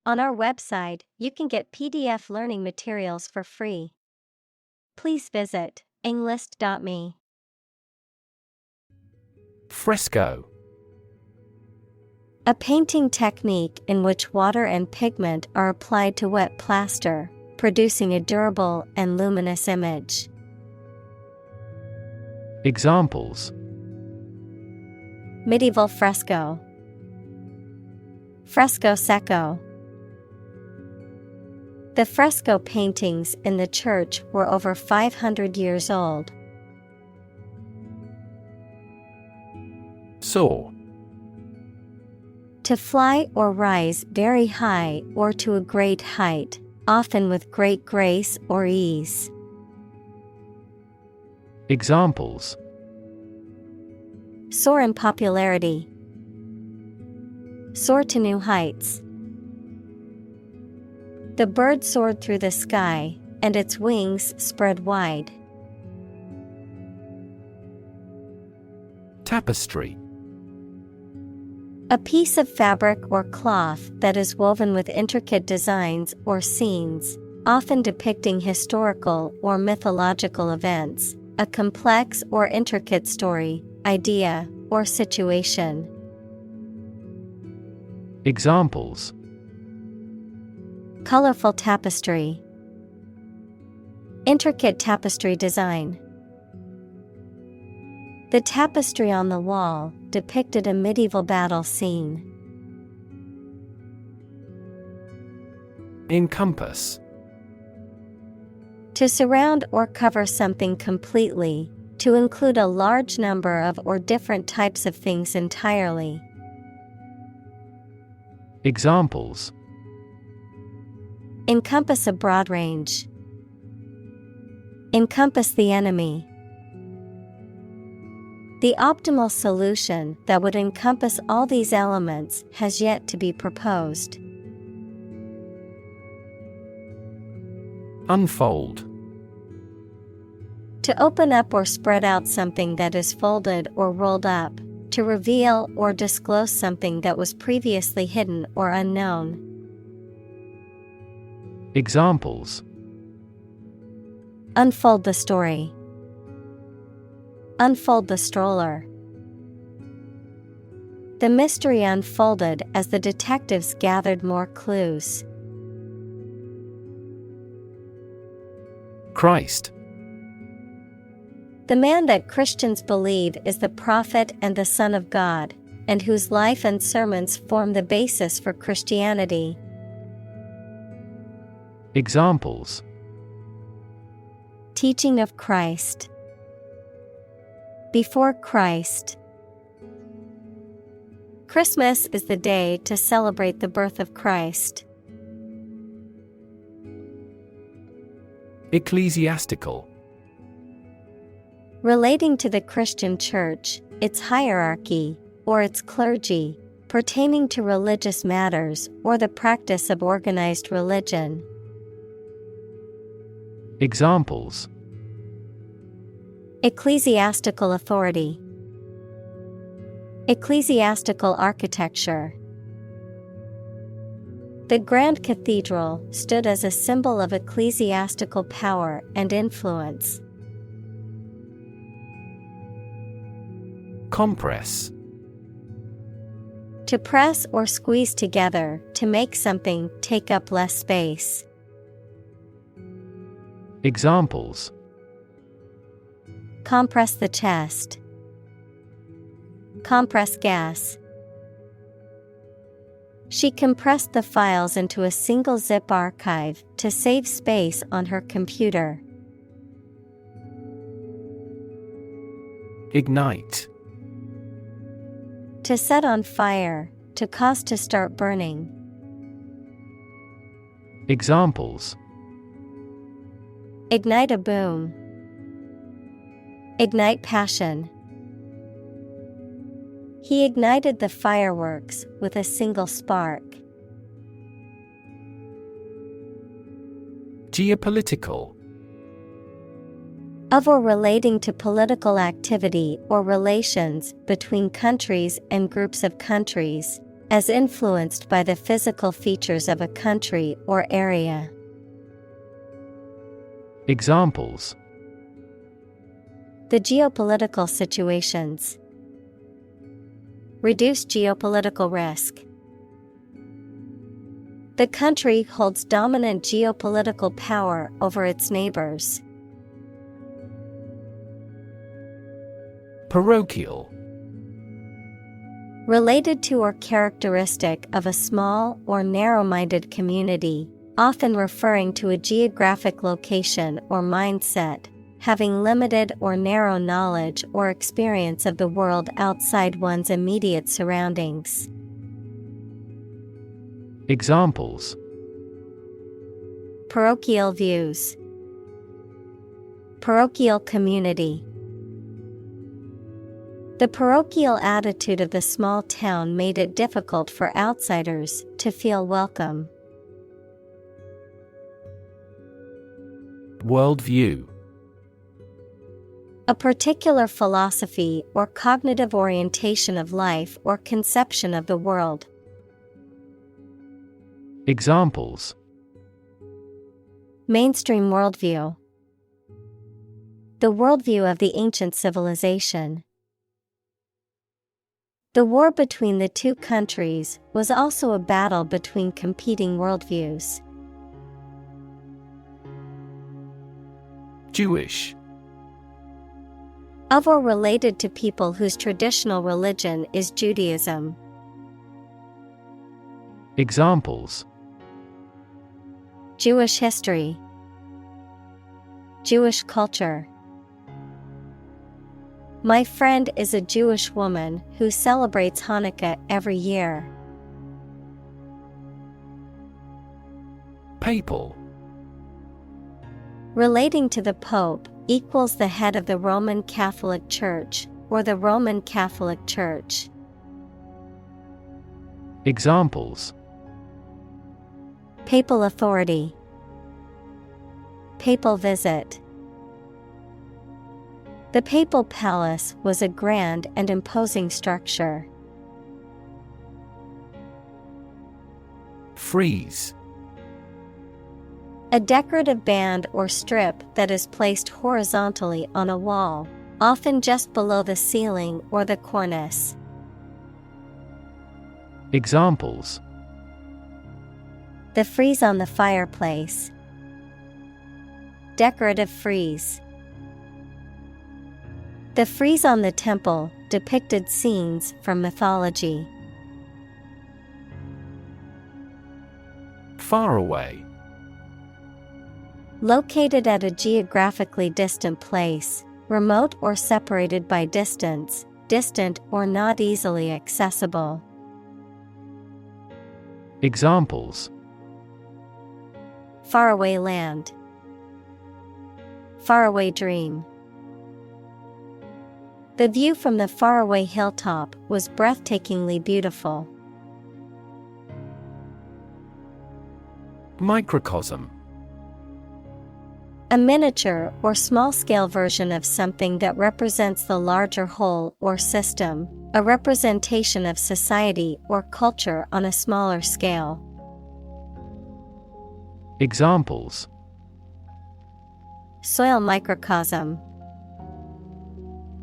On our website, you can get PDF learning materials for free. Please visit englist.me. Fresco. A painting technique in which water and pigment are applied to wet plaster, producing a durable and luminous image. Examples: Medieval fresco. Fresco secco. The fresco paintings in the church were over 500 years old. Soar. To fly or rise very high or to a great height, often with great grace or ease. Examples: Soar in popularity. Soar to new heights. The bird soared through the sky, and its wings spread wide. Tapestry. A piece of fabric or cloth that is woven with intricate designs or scenes, often depicting historical or mythological events, a complex or intricate story, idea, or situation. Examples: Colorful tapestry. Intricate tapestry design. The tapestry on the wall depicted a medieval battle scene. Encompass. To surround or cover something completely, to include a large number of or different types of things entirely. Examples: Encompass a broad range. Encompass the enemy. The optimal solution that would encompass all these elements has yet to be proposed. Unfold. To open up or spread out something that is folded or rolled up, to reveal or disclose something that was previously hidden or unknown. Examples: Unfold the story. Unfold the stroller. The mystery unfolded as the detectives gathered more clues. Christ. The man that Christians believe is the prophet and the Son of God, and whose life and sermons form the basis for Christianity. Examples: Teaching of Christ. Before Christ. Christmas is the day to celebrate the birth of Christ. Ecclesiastical. Relating to the Christian Church, its hierarchy, or its clergy, pertaining to religious matters or the practice of organized religion. Examples: Ecclesiastical authority. Ecclesiastical architecture. The Grand Cathedral stood as a symbol of ecclesiastical power and influence. Compress. To press or squeeze together to make something take up less space. Examples: Compress the chest. Compress gas. She compressed the files into a single zip archive to save space on her computer. Ignite. To set on fire, to cause to start burning. Examples: Ignite a boom. Ignite passion. He ignited the fireworks with a single spark. Geopolitical. Of or relating to political activity or relations between countries and groups of countries, as influenced by the physical features of a country or area. Examples: The geopolitical situations. Reduce geopolitical risk. The country holds dominant geopolitical power over its neighbors. Parochial. Related to or characteristic of a small or narrow-minded community, often referring to a geographic location or mindset, having limited or narrow knowledge or experience of the world outside one's immediate surroundings. Examples: Parochial views. Parochial community. The parochial attitude of the small town made it difficult for outsiders to feel welcome. Worldview. A particular philosophy or cognitive orientation of life or conception of the world. Examples: Mainstream worldview. The worldview of the ancient civilization. The war between the two countries was also a battle between competing worldviews. Jewish. Of or related to people whose traditional religion is Judaism. Examples: Jewish history. Jewish culture. My friend is a Jewish woman who celebrates Hanukkah every year. Papal. Relating to the Pope, equals the head of the Roman Catholic Church, or the Roman Catholic Church. Examples: Papal authority. Papal visit. The papal palace was a grand and imposing structure. Frieze. A decorative band or strip that is placed horizontally on a wall, often just below the ceiling or the cornice. Examples: The frieze on the fireplace. Decorative frieze. The frieze on the temple depicted scenes from mythology. Far away. Located at a geographically distant place, remote or separated by distance, distant or not easily accessible. Examples: Faraway land. Faraway dream. The view from the faraway hilltop was breathtakingly beautiful. Microcosm. A miniature or small-scale version of something that represents the larger whole or system, a representation of society or culture on a smaller scale. Examples: Soil microcosm.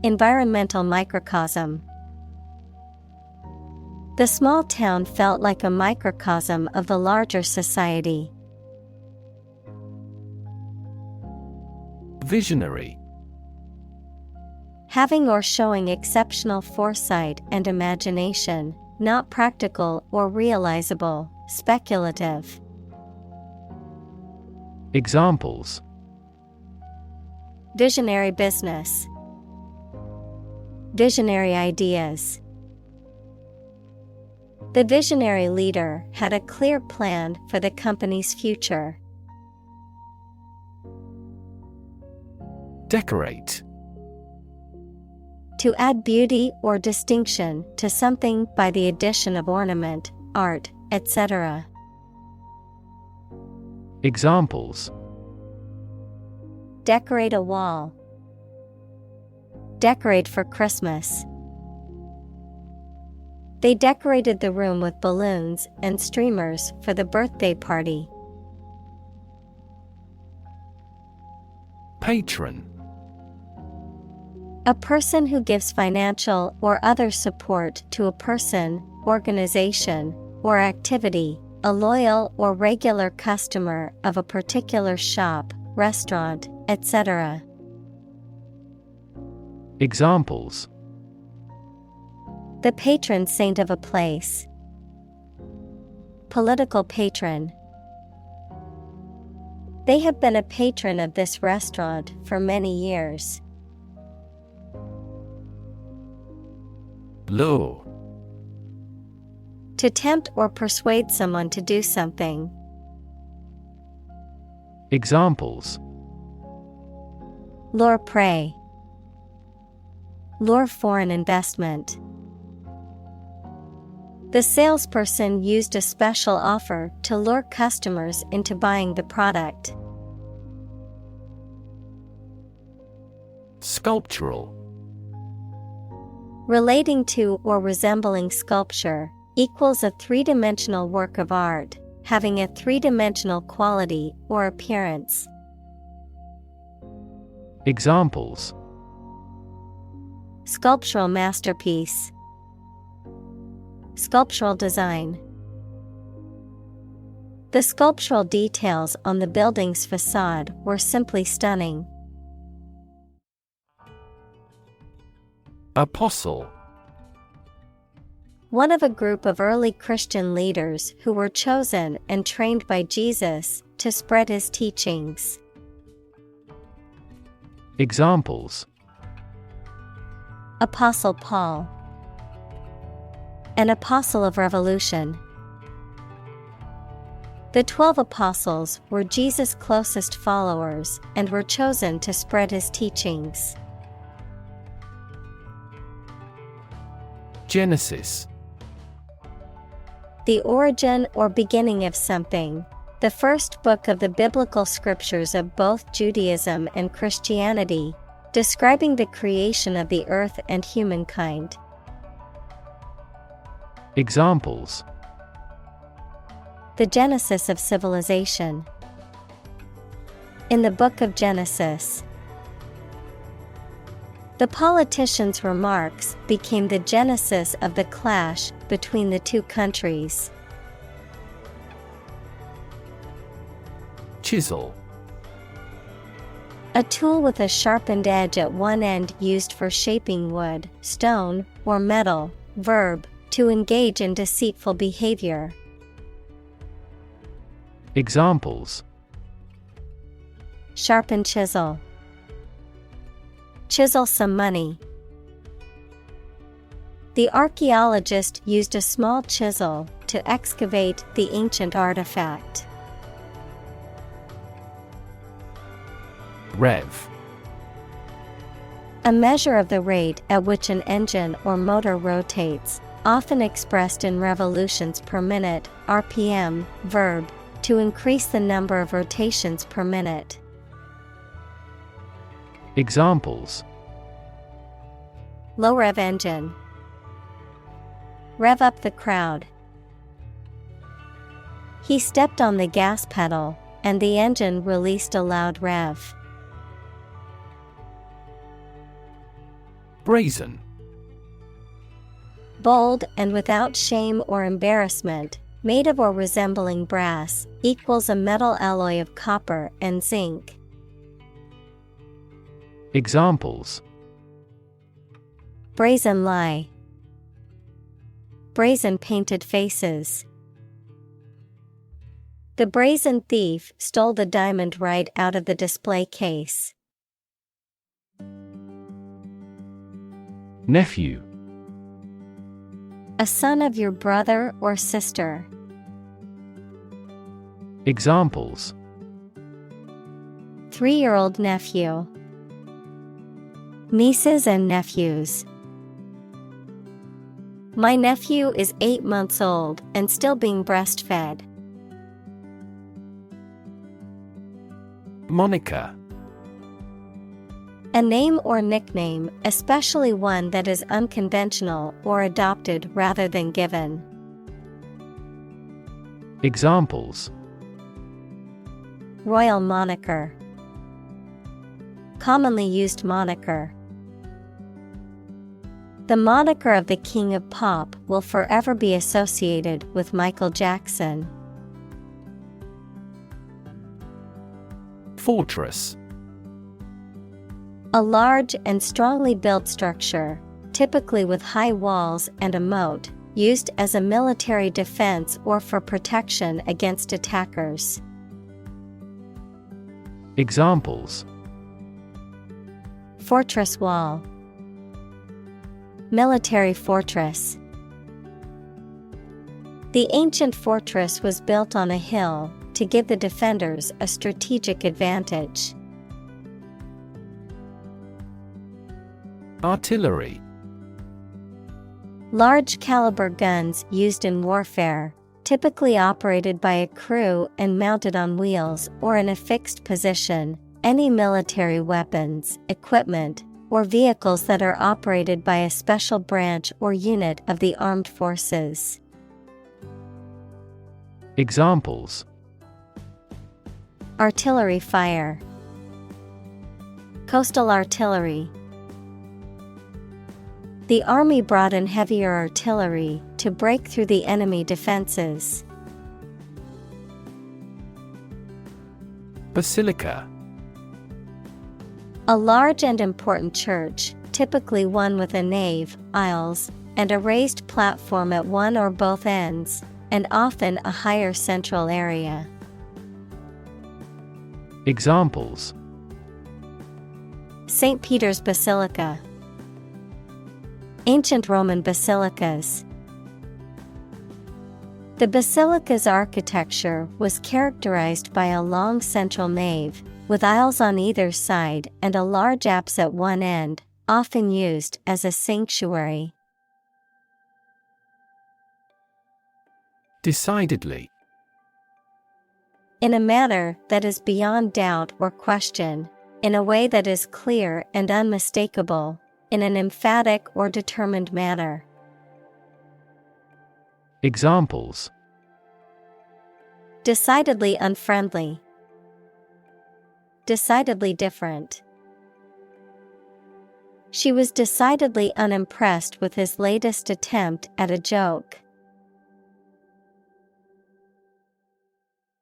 Environmental microcosm. The small town felt like a microcosm of the larger society. Visionary. Having or showing exceptional foresight and imagination, not practical or realizable, speculative. Examples: Visionary business. Visionary ideas. The visionary leader had a clear plan for the company's future. Decorate. To add beauty or distinction to something by the addition of ornament, art, etc. Examples: Decorate a wall. Decorate for Christmas. They decorated the room with balloons and streamers for the birthday party. Patron. A person who gives financial or other support to a person, organization, or activity, a loyal or regular customer of a particular shop, restaurant, etc. Examples: the patron saint of a place. Political patron. They have been a patron of this restaurant for many years. Lure. To tempt or persuade someone to do something. Examples: lure prey. Lure foreign investment. The salesperson used a special offer to lure customers into buying the product. Sculptural. Relating to or resembling sculpture, equals a three-dimensional work of art, having a three-dimensional quality or appearance. Examples: sculptural masterpiece. Sculptural design. The sculptural details on the building's facade were simply stunning. Apostle. One of a group of early Christian leaders who were chosen and trained by Jesus to spread his teachings. Examples: Apostle Paul. An apostle of revolution. The 12 apostles were Jesus' closest followers and were chosen to spread his teachings. Genesis. The origin or beginning of something. The first book of the biblical scriptures of both Judaism and Christianity, describing the creation of the earth and humankind. Examples: the genesis of civilization. In the book of Genesis. The politician's remarks became the genesis of the clash between the two countries. Chisel. A tool with a sharpened edge at one end used for shaping wood, stone, or metal. Verb, to engage in deceitful behavior. Examples: sharpen chisel. Chisel some money. The archaeologist used a small chisel to excavate the ancient artifact. Rev. A measure of the rate at which an engine or motor rotates, often expressed in revolutions per minute, RPM. Verb, to increase the number of rotations per minute. Examples: low rev engine. Rev up the crowd. He stepped on the gas pedal, and the engine released a loud rev. Brazen. Bold and without shame or embarrassment, made of or resembling brass, equals a metal alloy of copper and zinc. Examples: brazen lie. Brazen painted faces. The brazen thief stole the diamond right out of the display case. Nephew. A son of your brother or sister. Examples: 3-year-old nephew. Nieces and nephews. My nephew is 8 months old and still being breastfed. Moniker. A name or nickname, especially one that is unconventional or adopted rather than given. Examples: Royal moniker. Commonly used moniker. The moniker of the King of Pop will forever be associated with Michael Jackson. Fortress. A large and strongly built structure, typically with high walls and a moat, used as a military defense or for protection against attackers. Examples: Fortress wall. Military fortress. The ancient fortress was built on a hill to give the defenders a strategic advantage. Artillery. Large caliber guns used in warfare, typically operated by a crew and mounted on wheels or in a fixed position. Any military weapons, equipment, or vehicles that are operated by a special branch or unit of the armed forces. Examples: Artillery fire. Coastal artillery. The army brought in heavier artillery to break through the enemy defenses. Basilica. A large and important church, typically one with a nave, aisles, and a raised platform at one or both ends, and often a higher central area. Examples: St. Peter's Basilica. Ancient Roman basilicas. The basilica's architecture was characterized by a long central nave, with aisles on either side and a large apse at one end, often used as a sanctuary. Decidedly. In a manner that is beyond doubt or question, in a way that is clear and unmistakable, in an emphatic or determined manner. Examples: Decidedly unfriendly. Decidedly different. She was decidedly unimpressed with his latest attempt at a joke.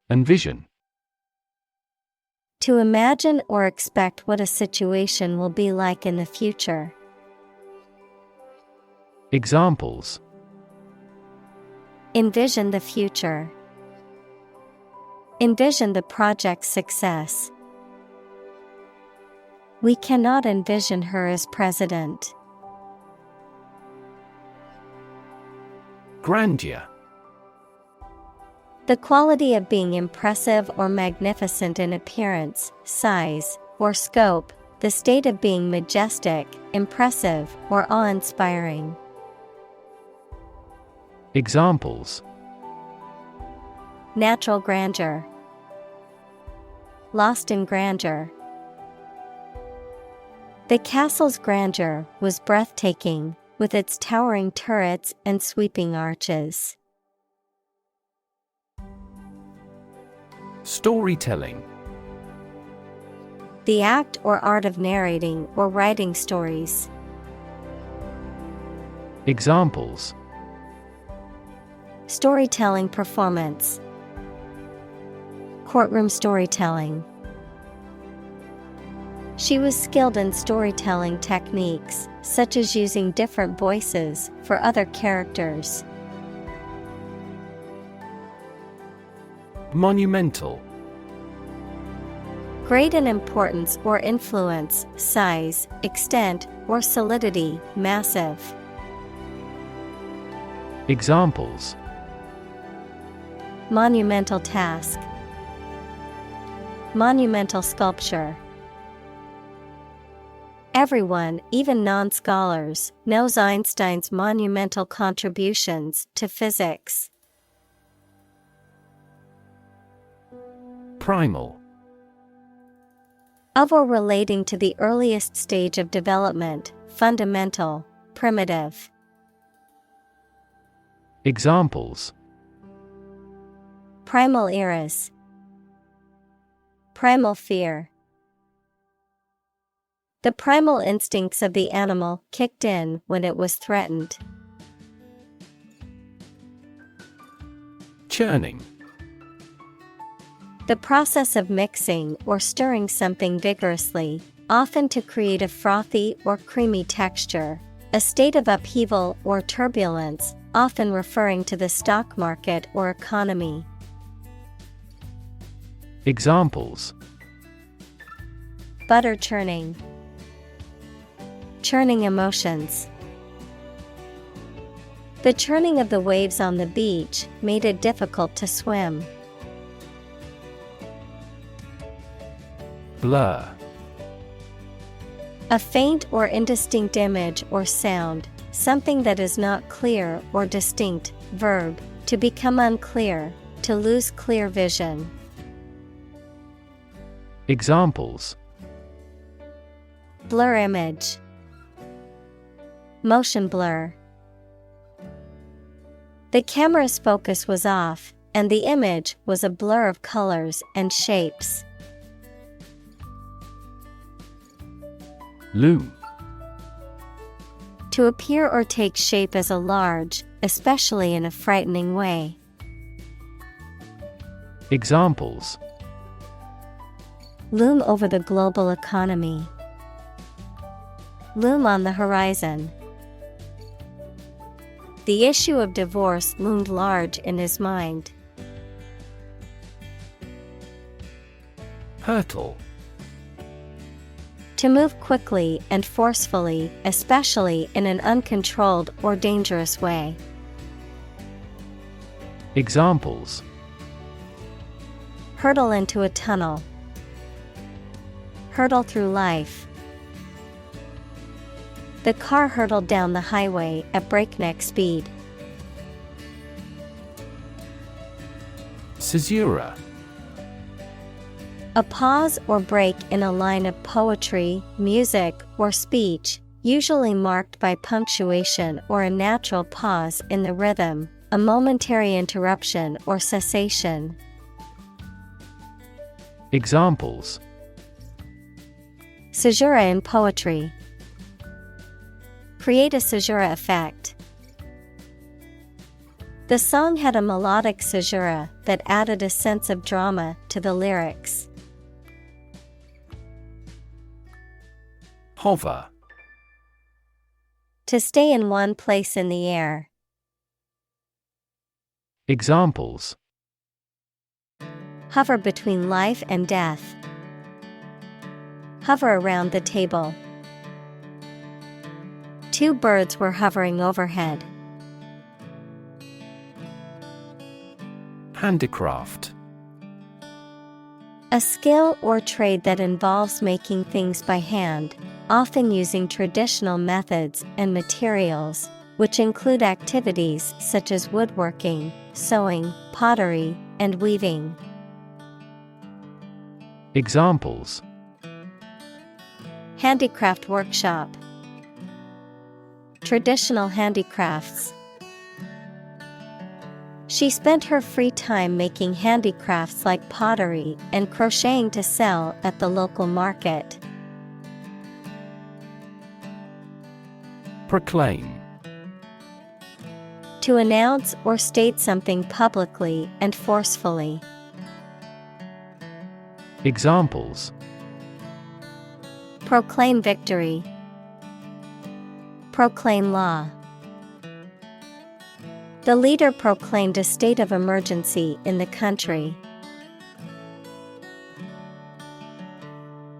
Envision. To imagine or expect what a situation will be like in the future. Examples: Envision the future. Envision the project's success. We cannot envision her as president. Grandeur. The quality of being impressive or magnificent in appearance, size, or scope, the state of being majestic, impressive, or awe-inspiring. Examples: Natural grandeur. Lost in grandeur. The castle's grandeur was breathtaking, with its towering turrets and sweeping arches. Storytelling. The act or art of narrating or writing stories. Examples: Storytelling performance. Courtroom storytelling. She was skilled in storytelling techniques, such as using different voices for other characters. Monumental. Great in importance or influence, size, extent, or solidity, massive. Examples: Monumental task. Monumental sculpture. Everyone, even non-scholars, knows Einstein's monumental contributions to physics. Primal. Of or relating to the earliest stage of development, fundamental, primitive. Examples: Primal eras. Primal fear. The primal instincts of the animal kicked in when it was threatened. Churning. The process of mixing or stirring something vigorously, often to create a frothy or creamy texture. A state of upheaval or turbulence, often referring to the stock market or economy. Examples: Butter churning. Churning emotions. The churning of the waves on the beach made it difficult to swim. Blur. A faint or indistinct image or sound, something that is not clear or distinct. Verb, to become unclear, to lose clear vision. Examples: Blur image. Motion blur. The camera's focus was off, and the image was a blur of colors and shapes. Loom. To appear or take shape as a large, especially in a frightening way. Examples: Loom over the global economy. Loom on the horizon. The issue of divorce loomed large in his mind. Hurtle. To move quickly and forcefully, especially in an uncontrolled or dangerous way. Examples: Hurtle into a tunnel. Hurtle through life. The car hurtled down the highway at breakneck speed. Caesura. A pause or break in a line of poetry, music, or speech, usually marked by punctuation or a natural pause in the rhythm, a momentary interruption or cessation. Examples: Caesura in poetry. Create a caesura effect. The song had a melodic caesura that added a sense of drama to the lyrics. Hover. To stay in one place in the air. Examples: Hover between life and death. Hover around the table. Two birds were hovering overhead. Handicraft. A skill or trade that involves making things by hand, often using traditional methods and materials, which include activities such as woodworking, sewing, pottery, and weaving. Examples: Handicraft workshop. Traditional handicrafts. She spent her free time making handicrafts like pottery and crocheting to sell at the local market. Proclaim. To announce or state something publicly and forcefully. Examples: Proclaim victory. Proclaim law. The leader proclaimed a state of emergency in the country.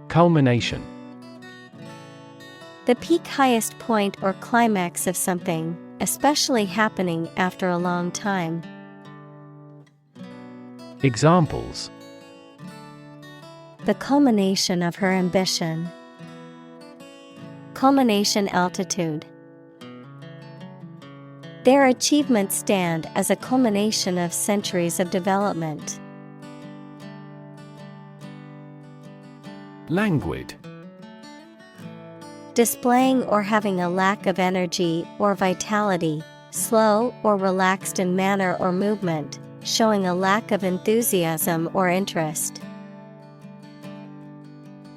Culmination. The peak, highest point or climax of something, especially happening after a long time. Examples: The culmination of her ambition. Culmination altitude. Their achievements stand as a culmination of centuries of development. Languid. Displaying or having a lack of energy or vitality, slow or relaxed in manner or movement, showing a lack of enthusiasm or interest.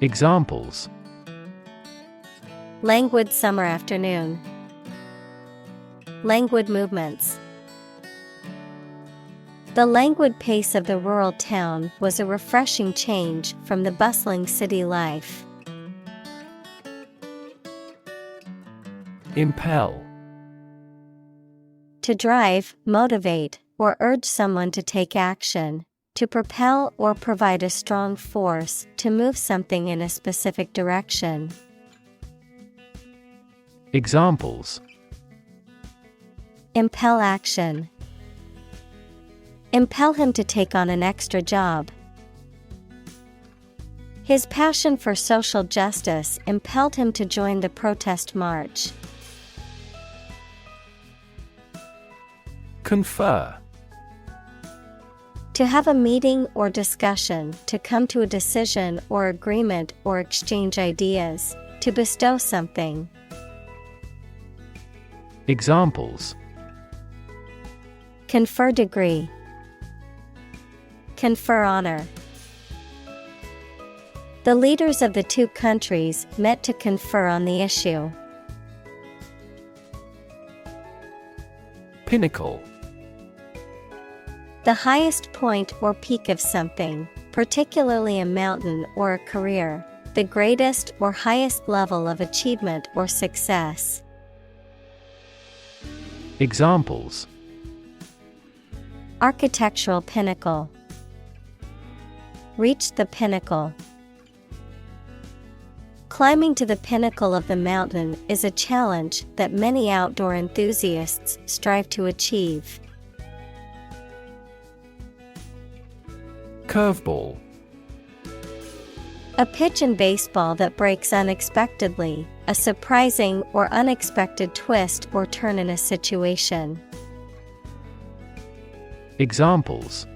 Examples: Languid summer afternoon. Languid movements. The languid pace of the rural town was a refreshing change from the bustling city life. Impel. To drive, motivate, or urge someone to take action. To propel or provide a strong force to move something in a specific direction. Examples: Impel action. Impel him to take on an extra job. His passion for social justice impelled him to join the protest march. Confer. To have a meeting or discussion, to come to a decision or agreement or exchange ideas, to bestow something. Examples: Confer degree. Confer honor. The leaders of the two countries met to confer on the issue. Pinnacle. The highest point or peak of something, particularly a mountain or a career, the greatest or highest level of achievement or success. Examples: Architectural pinnacle. Reach the pinnacle. Climbing to the pinnacle of the mountain is a challenge that many outdoor enthusiasts strive to achieve. Curveball. A pitch in baseball that breaks unexpectedly, a surprising or unexpected twist or turn in a situation. Examples: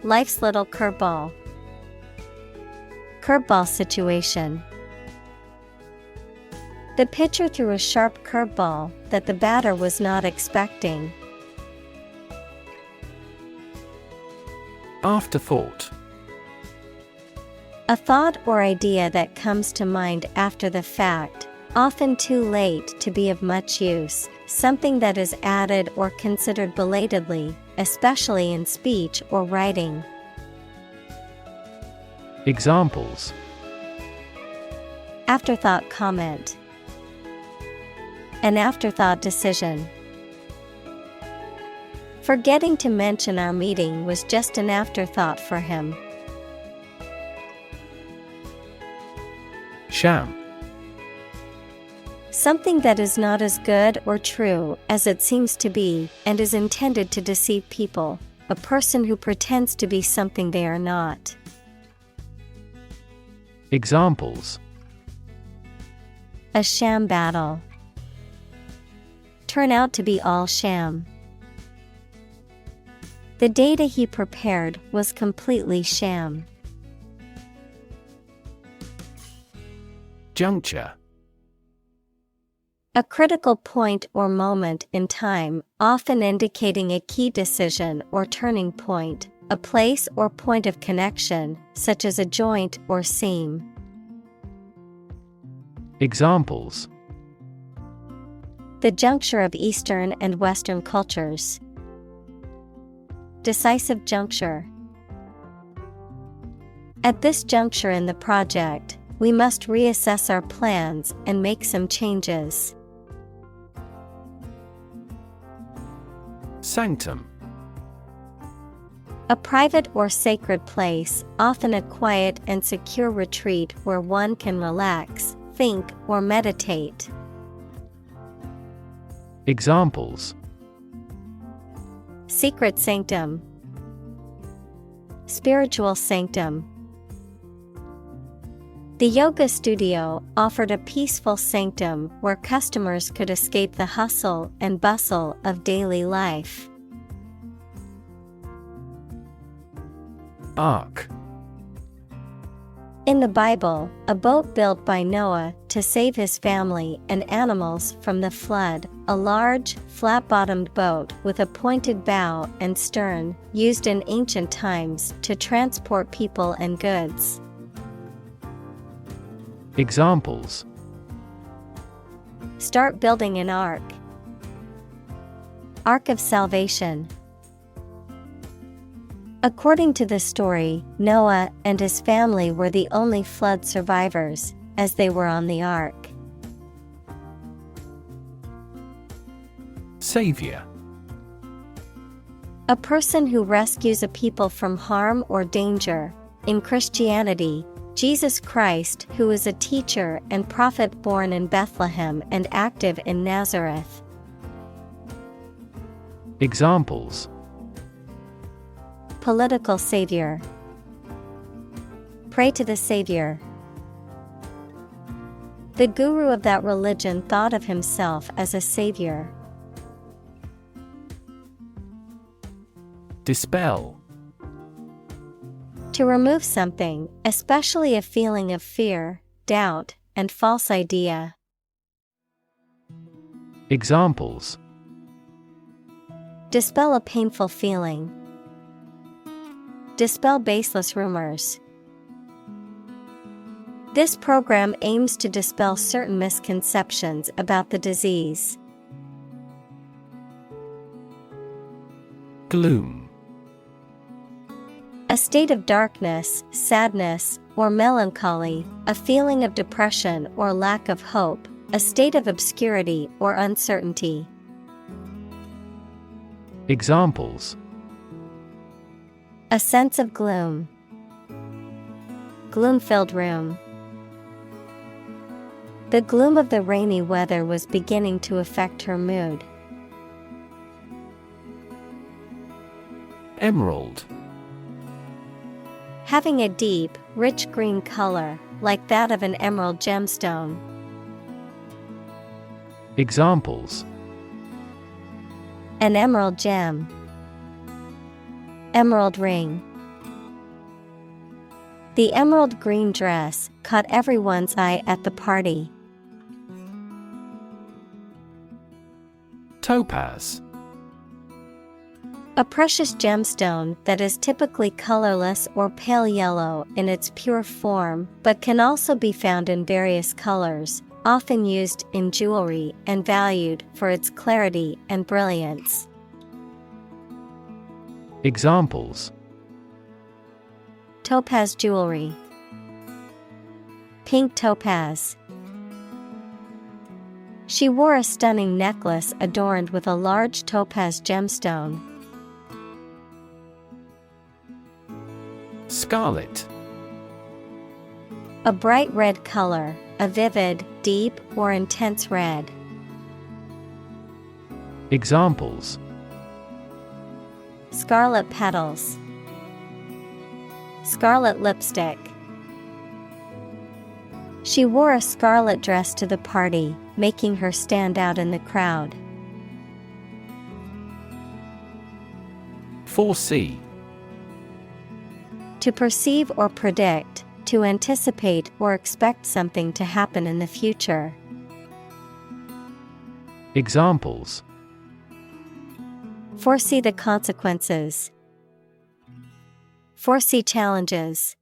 Life's little curveball. Curveball situation. The pitcher threw a sharp curveball that the batter was not expecting. Afterthought. A thought or idea that comes to mind after the fact, often too late to be of much use, something that is added or considered belatedly, especially in speech or writing. Examples: Afterthought comment. An afterthought decision. Forgetting to mention our meeting was just an afterthought for him. Sham. Something that is not as good or true as it seems to be and is intended to deceive people, a person who pretends to be something they are not. Examples: A sham battle. Turn out to be all sham. The data he prepared was completely sham. Juncture. A critical point or moment in time, often indicating a key decision or turning point, a place or point of connection, such as a joint or seam. Examples: The juncture of Eastern and Western cultures. Decisive juncture. At this juncture in the project, we must reassess our plans and make some changes. Sanctum. A private or sacred place, often a quiet and secure retreat where one can relax, think, or meditate. Examples: Secret sanctum. Spiritual sanctum. The yoga studio offered a peaceful sanctum where customers could escape the hustle and bustle of daily life. Arc. In the Bible, a boat built by Noah to save his family and animals from the flood, a large, flat-bottomed boat with a pointed bow and stern, used in ancient times to transport people and goods. Examples: Start building an ark. Ark of Salvation. According to the story, Noah and his family were the only flood survivors, as they were on the ark. Savior. A person who rescues a people from harm or danger. In Christianity, Jesus Christ, who is a teacher and prophet born in Bethlehem and active in Nazareth. Examples: Political savior. Pray to the Savior. The guru of that religion thought of himself as a savior. Dispel. To remove something, especially a feeling of fear, doubt, and false idea. Examples: Dispel a painful feeling. Dispel baseless rumors. This program aims to dispel certain misconceptions about the disease. Gloom. A state of darkness, sadness, or melancholy, a feeling of depression or lack of hope, a state of obscurity or uncertainty. Examples: A sense of gloom. Gloom-filled room. The gloom of the rainy weather was beginning to affect her mood. Emerald. Having a deep, rich green color, like that of an emerald gemstone. Examples: An emerald gem. Emerald ring. The emerald green dress caught everyone's eye at the party. Topaz. A precious gemstone that is typically colorless or pale yellow in its pure form, but can also be found in various colors, often used in jewelry and valued for its clarity and brilliance. Examples: Topaz jewelry. Pink topaz. She wore a stunning necklace adorned with a large topaz gemstone. Scarlet. A bright red color, a vivid, deep, or intense red. Examples: Scarlet petals. Scarlet lipstick. She wore a scarlet dress to the party, making her stand out in the crowd. Foresee. To perceive or predict, to anticipate or expect something to happen in the future. Examples: Foresee the consequences. Foresee challenges.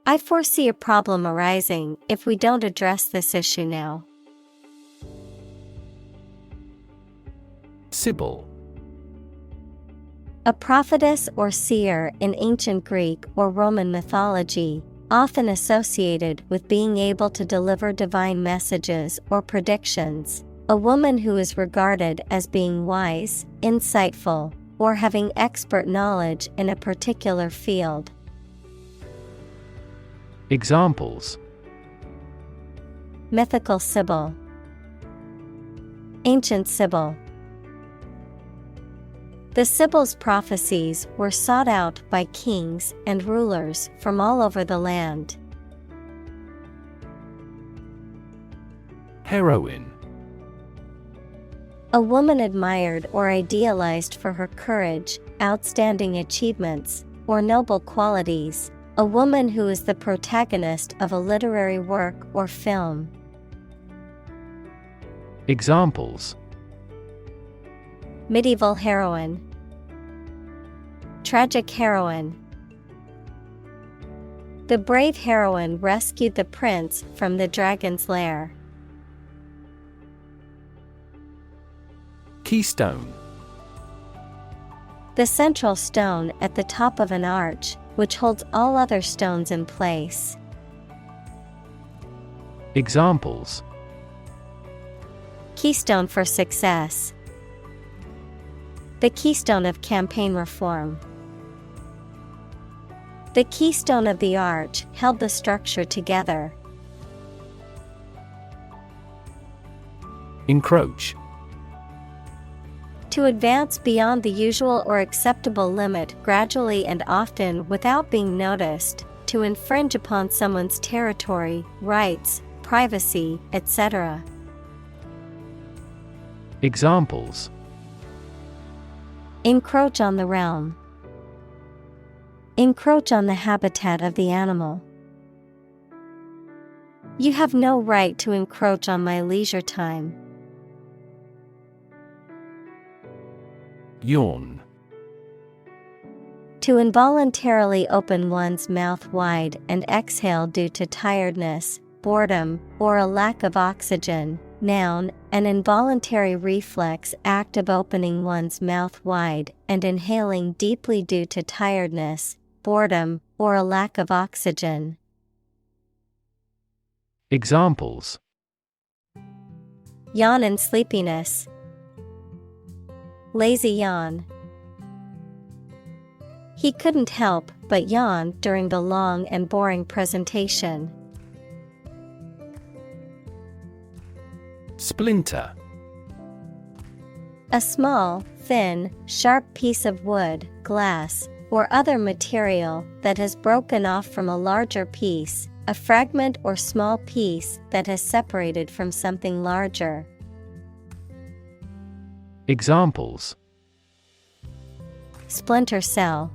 I foresee a problem arising if we don't address this issue now. Sibyl. A prophetess or seer in ancient Greek or Roman mythology, often associated with being able to deliver divine messages or predictions. A woman who is regarded as being wise, insightful, or having expert knowledge in a particular field. Examples: Mythical Sibyl. Ancient Sibyl. The Sibyl's prophecies were sought out by kings and rulers from all over the land. Heroine. A woman admired or idealized for her courage, outstanding achievements, or noble qualities, A woman who is the protagonist of a literary work or film. Examples: Medieval heroine. Tragic heroine. The brave heroine rescued the prince from the dragon's lair. Keystone. The central stone at the top of an arch, which holds all other stones in place. Examples: Keystone for success. The keystone of campaign reform. The keystone of the arch held the structure together. Encroach. To advance beyond the usual or acceptable limit gradually and often without being noticed, to infringe upon someone's territory, rights, privacy, etc. Examples: Encroach on the realm. Encroach on the habitat of the animal. You have no right to encroach on my leisure time. Yawn. To involuntarily open one's mouth wide and exhale due to tiredness, boredom, or a lack of oxygen. Noun, an involuntary reflex act of opening one's mouth wide and inhaling deeply due to tiredness, boredom, or a lack of oxygen. Examples: Yawn and sleepiness. Lazy yawn. He couldn't help but yawn during the long and boring presentation. Splinter. A small, thin, sharp piece of wood, glass, or other material that has broken off from a larger piece, a fragment or small piece that has separated from something larger. Examples: Splinter cell.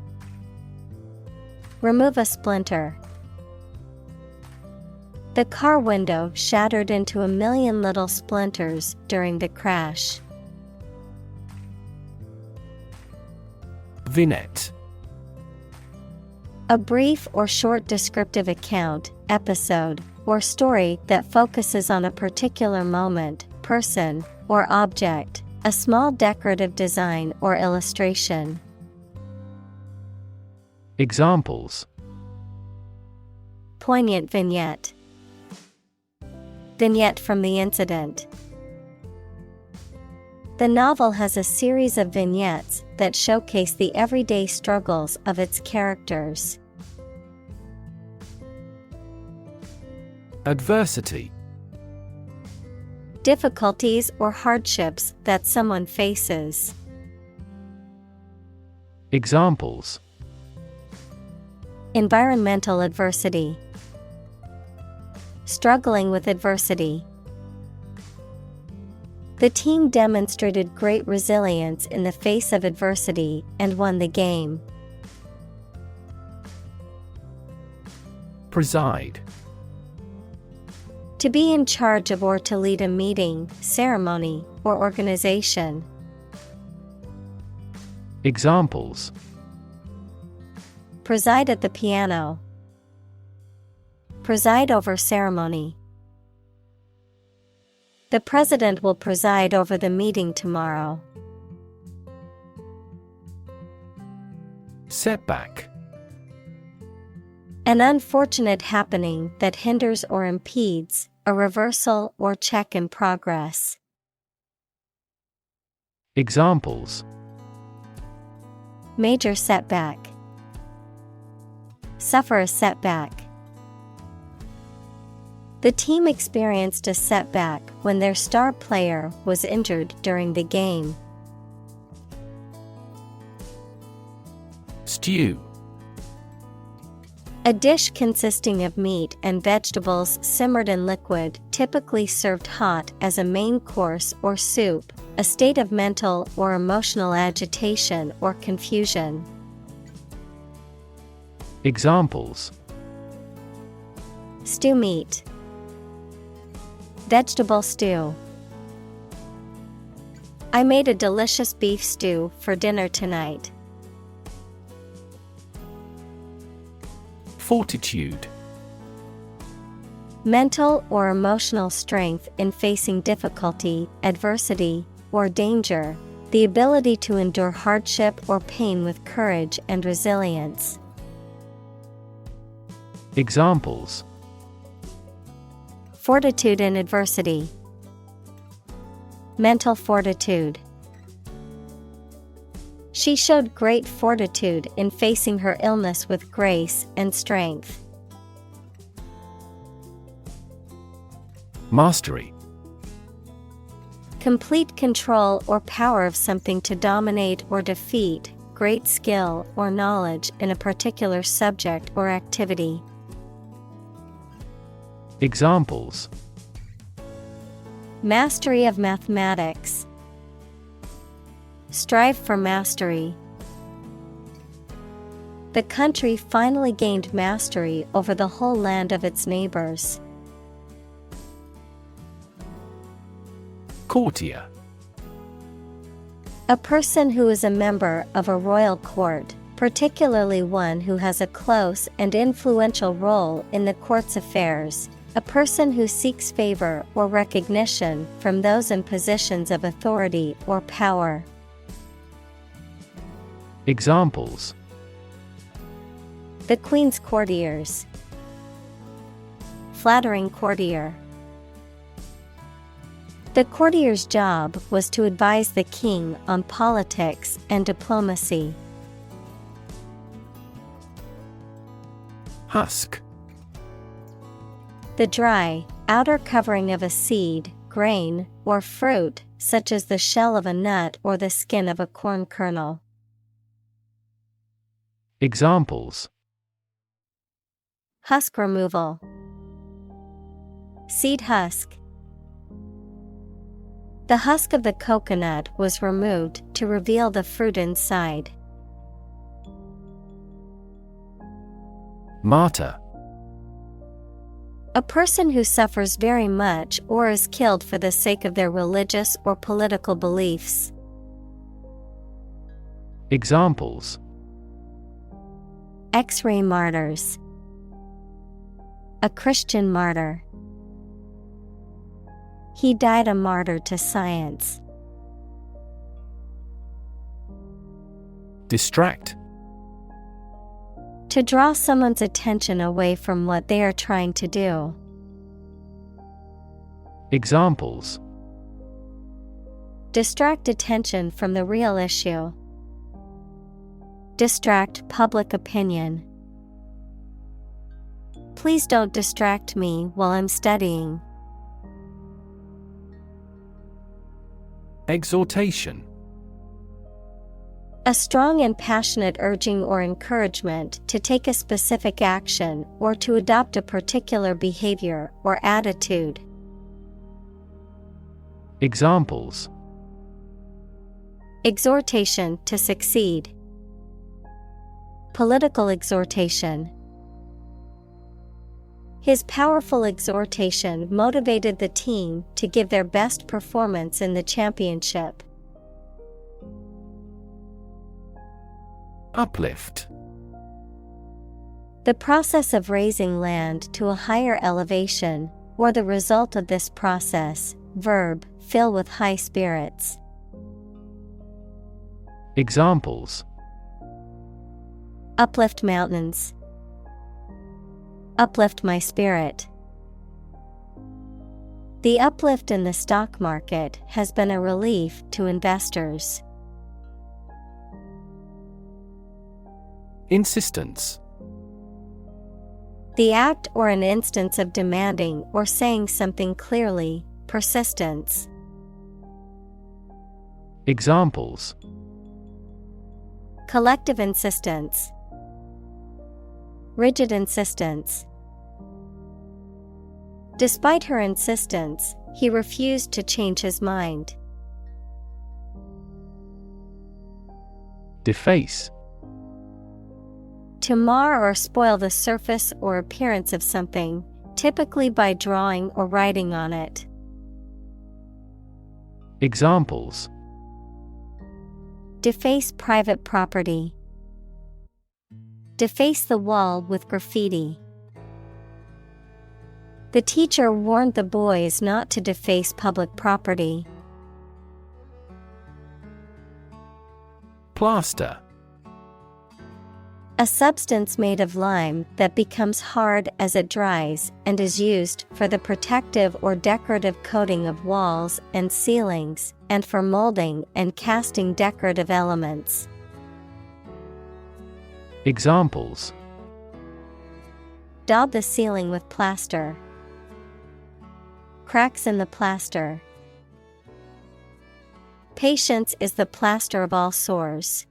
Remove a splinter. The car window shattered into a million little splinters during the crash. Vignette. A brief or short descriptive account, episode, or story that focuses on a particular moment, person, or object, a small decorative design or illustration. Examples: Poignant vignette. Vignette from the incident. The novel has a series of vignettes that showcase the everyday struggles of its characters. Adversity. Difficulties or hardships that someone faces. Examples: Environmental adversity. Struggling with adversity. The team demonstrated great resilience in the face of adversity and won the game. Preside. To be in charge of or to lead a meeting, ceremony, or organization. Examples: Preside at the piano. Preside over ceremony. The president will preside over the meeting tomorrow. Setback. An unfortunate happening that hinders or impedes a reversal or check in progress. Examples: Major setback. Suffer a setback. The team experienced a setback when their star player was injured during the game. Stew. A dish consisting of meat and vegetables simmered in liquid, typically served hot as a main course or soup, a state of mental or emotional agitation or confusion. Examples: stew meat, vegetable stew. I made a delicious beef stew for dinner tonight. Fortitude. Mental or emotional strength in facing difficulty, adversity, or danger. The ability to endure hardship or pain with courage and resilience. Examples: fortitude in adversity, mental fortitude. She showed great fortitude in facing her illness with grace and strength. Mastery. Complete control or power of something to dominate or defeat, great skill or knowledge in a particular subject or activity. Examples: mastery of mathematics, strive for mastery. The country finally gained mastery over the whole land of its neighbors. Courtier. A person who is a member of a royal court, particularly one who has a close and influential role in the court's affairs. A person who seeks favor or recognition from those in positions of authority or power. Examples: the Queen's courtiers, flattering courtier. The courtier's job was to advise the king on politics and diplomacy. Husk. The dry, outer covering of a seed, grain, or fruit, such as the shell of a nut or the skin of a corn kernel. Examples: husk removal, seed husk. The husk of the coconut was removed to reveal the fruit inside. Martyr. A person who suffers very much or is killed for the sake of their religious or political beliefs. Examples: X-ray martyrs, a Christian martyr. He died a martyr to science. Distract. To draw someone's attention away from what they are trying to do. Examples: distract attention from the real issue. Distract public opinion. Please don't distract me while I'm studying. Exhortation. A strong and passionate urging or encouragement to take a specific action or to adopt a particular behavior or attitude. Examples: exhortation to succeed. Political exhortation. His powerful exhortation motivated the team to give their best performance in the championship. Uplift. The process of raising land to a higher elevation, or the result of this process. Verb, fill with high spirits. Examples: uplift mountains. Uplift my spirit. The uplift in the stock market has been a relief to investors. Insistence. The act or an instance of demanding or saying something clearly. Persistence. Examples: collective insistence. Rigid insistence. Despite her insistence, he refused to change his mind. Deface. To mar or spoil the surface or appearance of something, typically by drawing or writing on it. Examples: Deface private property. Deface the wall with graffiti. The teacher warned the boys not to deface public property. Plaster. A substance made of lime that becomes hard as it dries and is used for the protective or decorative coating of walls and ceilings, and for molding and casting decorative elements. Examples: Daub the ceiling with plaster. Cracks in the plaster. Patience is the plaster of all sores.